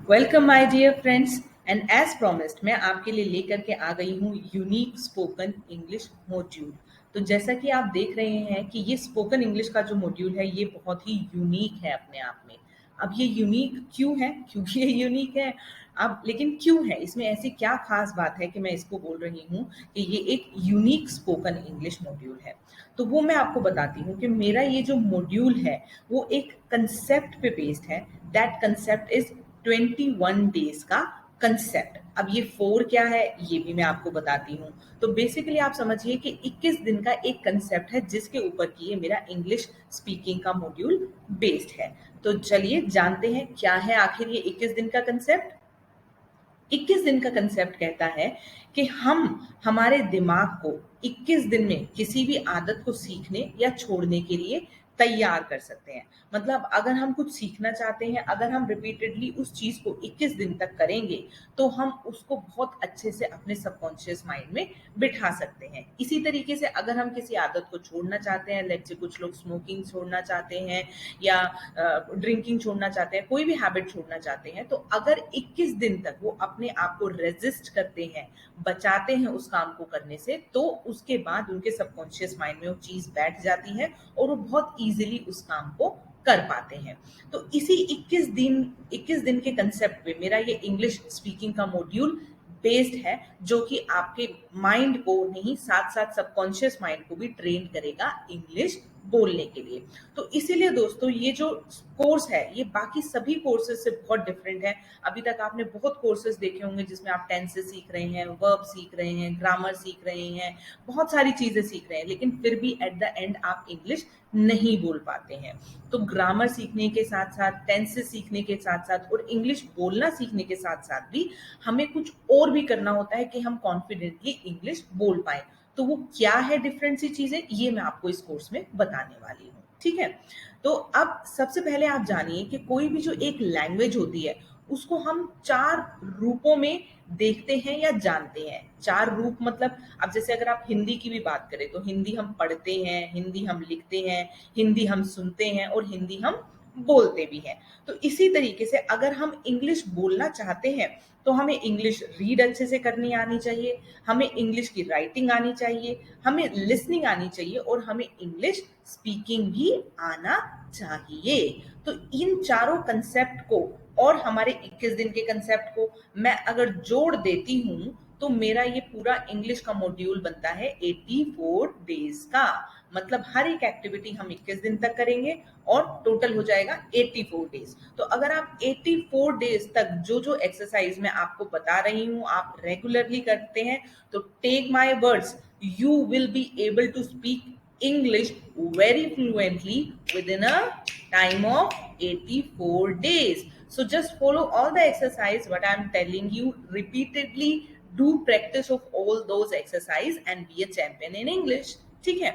Welcome my dear friends and as promised मैं आपके लिए लेकर के आ गई हूँ यूनिक स्पोकन इंग्लिश मॉड्यूल। तो जैसा कि आप देख रहे हैं कि ये स्पोकन इंग्लिश का जो मॉड्यूल है ये बहुत ही यूनिक है अपने आप में। अब ये यूनिक क्यों है? क्योंकि ये यूनिक है। अब लेकिन क्यों है, इसमें ऐसी क्या खास बात है कि मैं इसको बोल रही हूँ कि ये एक यूनिक स्पोकन इंग्लिश मॉड्यूल है। तो वो मैं आपको बताती हूँ कि मेरा ये जो मॉड्यूल है वो एक कंसेप्ट पे बेस्ड है। दैट कंसेप्ट इज 21 डेज का कंसेप्ट। अब ये 4 क्या है ये भी मैं आपको बताती हूँ। तो बेसिकली आप समझिए कि 21 दिन का एक कंसेप्ट है जिसके ऊपर की ये मेरा इंग्लिश स्पीकिंग का मॉड्यूल बेस्ड है। तो चलिए जानते हैं क्या है आखिर ये 21 दिन का कंसेप्ट। 21 दिन का कंसेप्ट कहता है कि हम हमारे दिमाग को 21 दिन में किसी भी आदत को सीखने या छोड़ने के लिए तैयार कर सकते हैं। मतलब अगर हम कुछ सीखना चाहते हैं, अगर हम रिपीटेडली उस चीज को 21 दिन तक करेंगे तो हम उसको बहुत अच्छे से अपने सबकॉन्शियस माइंड में बिठा सकते हैं। इसी तरीके से अगर हम किसी आदत को छोड़ना चाहते हैं, लेट्स से कुछ लोग स्मोकिंग छोड़ना चाहते हैं या ड्रिंकिंग छोड़ना चाहते हैं, कोई भी हैबिट छोड़ना चाहते हैं, तो अगर 21 दिन तक वो अपने आप को रेजिस्ट करते हैं, बचाते हैं उस काम को करने से, तो उसके बाद उनके सबकॉन्शियस माइंड में वो चीज बैठ जाती है और वो बहुत इजीली उस काम को कर पाते हैं। तो इसी 21 दिन के कंसेप्ट पे मेरा ये इंग्लिश स्पीकिंग का मॉड्यूल बेस्ड है, जो कि आपके माइंड को नहीं, साथ साथ सबकॉन्शियस माइंड को भी ट्रेन करेगा इंग्लिश बोलने के लिए। तो इसीलिए दोस्तों ये जो कोर्स है ये बाकी सभी कोर्सेज से बहुत डिफरेंट है। अभी तक आपने बहुत कोर्सेज देखे होंगे जिसमें आप टेंसेस सीख रहे हैं, वर्ब सीख रहे हैं, ग्रामर सीख रहे हैं, बहुत सारी चीजें सीख रहे हैं, लेकिन फिर भी एट द एंड आप इंग्लिश नहीं बोल पाते हैं। तो ग्रामर सीखने के साथ साथ, टेंसेस सीखने के साथ साथ और इंग्लिश बोलना सीखने के साथ साथ भी हमें कुछ और भी करना होता है कि हम कॉन्फिडेंटली इंग्लिश बोल पाए। तो वो क्या है डिफरेंट सी चीजें, ये मैं आपको इस कोर्स में बताने वाली हूँ। ठीक है, तो अब सबसे पहले आप जानिए कि कोई भी जो एक लैंग्वेज होती है उसको हम 4 रूपों में देखते हैं या जानते हैं। 4 रूप मतलब, अब जैसे अगर आप हिंदी की भी बात करें तो हिंदी हम पढ़ते हैं, हिंदी हम लिखते हैं, हिंदी हम सुनते हैं और हिंदी हम बोलते भी हैं। तो इसी तरीके से अगर हम इंग्लिश बोलना चाहते हैं तो हमें इंग्लिश रीड अच्छे से करनी आनी चाहिए, हमें इंग्लिश की राइटिंग आनी चाहिए, हमें लिसनिंग आनी चाहिए और हमें इंग्लिश स्पीकिंग भी आना चाहिए। तो इन चारों कंसेप्ट को और हमारे 21 दिन के कंसेप्ट को मैं अगर जोड़ देती हूं तो मेरा ये पूरा इंग्लिश का मॉड्यूल बनता है 84 डेज का। मतलब हर एक एक्टिविटी हम 21 दिन तक करेंगे और टोटल हो जाएगा 84 डेज। तो अगर आप 84 डेज तक जो जो एक्सरसाइज मैं आपको बता रही हूँ आप रेगुलरली करते हैं, तो take my words, you will be able to speak English very fluently within a time of 84 days. So just follow all the exercise what I am telling you repeatedly. Do practice of all those exercise and be a champion in English. ठीक है,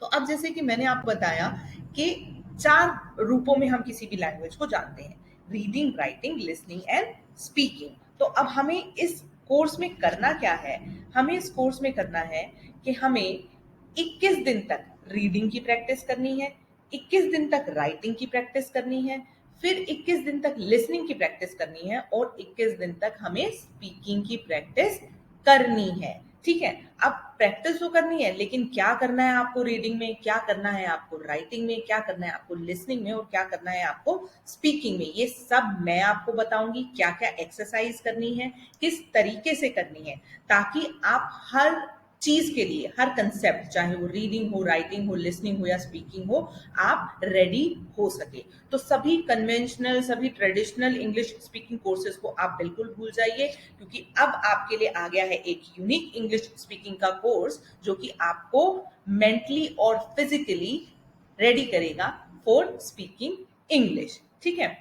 तो अब जैसे कि मैंने आपको बताया कि 4 रूपों में हम किसी भी लैंग्वेज को जानते हैं, reading, writing, listening and speaking. तो अब हमें इस कोर्स में करना क्या है? हमें इस कोर्स में करना है कि हमें 21 दिन तक रीडिंग की प्रैक्टिस करनी है, 21 दिन तक राइटिंग की प्रैक्टिस करनी है, फिर 21 दिन तक लिसनिंग की प्रैक्टिस करनी है और 21 दिन तक हमें स्पीकिंग की प्रैक्टिस करनी है। ठीक है, अब प्रैक्टिस तो करनी है, लेकिन क्या करना है आपको रीडिंग में, क्या करना है आपको राइटिंग में, क्या करना है आपको लिसनिंग में और क्या करना है आपको स्पीकिंग में, ये सब मैं आपको बताऊंगी। क्या क्या एक्सरसाइज करनी है, किस तरीके से करनी है, ताकि आप हर चीज के लिए, हर कंसेप्ट, चाहे वो रीडिंग हो, राइटिंग हो, लिसनिंग हो या स्पीकिंग हो, आप रेडी हो सके। तो सभी कन्वेंशनल, सभी ट्रेडिशनल इंग्लिश स्पीकिंग कोर्सेज को आप बिल्कुल भूल जाइए, क्योंकि अब आपके लिए आ गया है एक यूनिक इंग्लिश स्पीकिंग का कोर्स जो कि आपको मेंटली और फिजिकली रेडी करेगा फॉर स्पीकिंग इंग्लिश। ठीक है,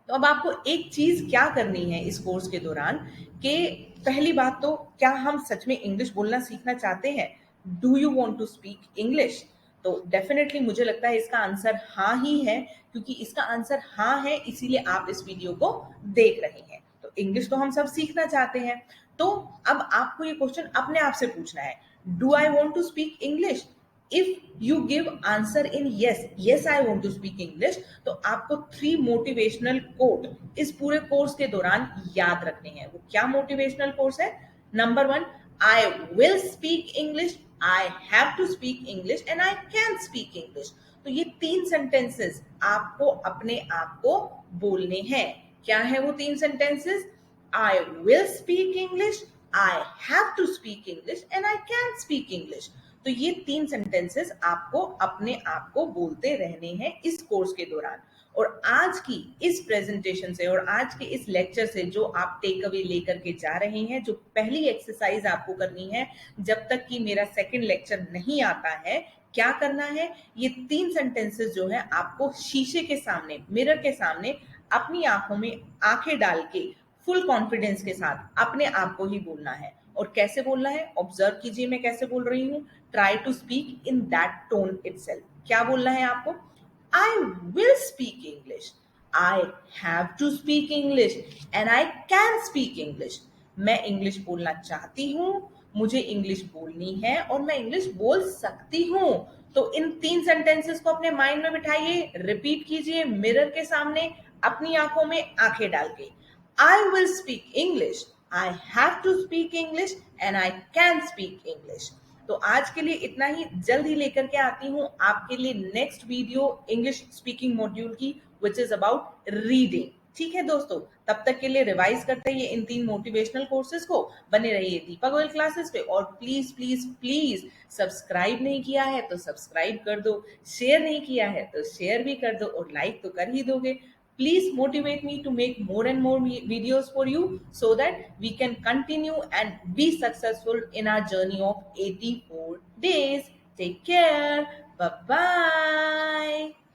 तो अब आपको एक चीज क्या करनी है इस कोर्स के दौरान कि पहली बात तो, क्या हम सच में इंग्लिश बोलना सीखना चाहते हैं? Do you want to speak English? तो डेफिनेटली मुझे लगता है इसका आंसर हाँ ही है, क्योंकि इसका आंसर हाँ है इसीलिए आप इस वीडियो को देख रहे हैं। तो इंग्लिश तो हम सब सीखना चाहते हैं। तो अब आपको ये क्वेश्चन अपने आप से पूछना है, do I want to speak English? If you give answer in yes, yes I want to speak English, तो आपको 3 मोटिवेशनल कोट इस पूरे कोर्स के दौरान याद रखने हैं। वो क्या मोटिवेशनल कोर्स है? Number 1, I will speak English, I have to speak English and I can speak English. तो ये 3 सेंटेंसेस आपको अपने आप को बोलने हैं। क्या है वो 3 sentences? I will speak English, I have to speak English and I can speak English. तो ये 3 सेंटेंसेस आपको अपने आप को बोलते रहने हैं इस कोर्स के दौरान। और आज की इस प्रेजेंटेशन से और आज के इस लेक्चर से जो आप टेक अवे लेकर के जा रहे हैं, जो पहली एक्सरसाइज आपको करनी है, जब तक कि मेरा सेकंड लेक्चर नहीं आता है, क्या करना है? ये 3 सेंटेंसेस जो है आपको शीशे के सामने, मिरर के सामने अपनी आंखों में आंखें डाल के फुल कॉन्फिडेंस के साथ अपने आप को ही बोलना है। और कैसे बोलना है? ऑब्जर्व कीजिए मैं कैसे बोल रही हूँ। Try to speak in that tone itself. क्या बोलना है आपको? I will speak English, I have to speak English and I can speak English. मैं इंग्लिश बोलना चाहती हूँ, मुझे इंग्लिश बोलनी है और मैं इंग्लिश बोल सकती हूँ। तो इन 3 सेंटेंसेस को अपने माइंड में बिठाइए, रिपीट कीजिए मिरर के सामने अपनी आंखों में आंखें डाल के। I will speak English, I have to speak English and I can speak English। तो आज के लिए इतना ही। जल्द ही लेकर के आती हूँ आपके लिए next video English speaking module की, विच इज अबाउट रीडिंग। ठीक है दोस्तों, तब तक के लिए रिवाइज करते रहिए इन 3 मोटिवेशनल कोर्सेज को। बने रहिए दीपा गोयल क्लासेस पे और प्लीज प्लीज प्लीज सब्सक्राइब नहीं किया है तो सब्सक्राइब कर दो, शेयर नहीं किया है तो शेयर भी कर दो और लाइक तो कर ही दोगे। Please motivate me to make more and more videos for you so that we can continue and be successful in our journey of 84 days. Take care. Bye bye.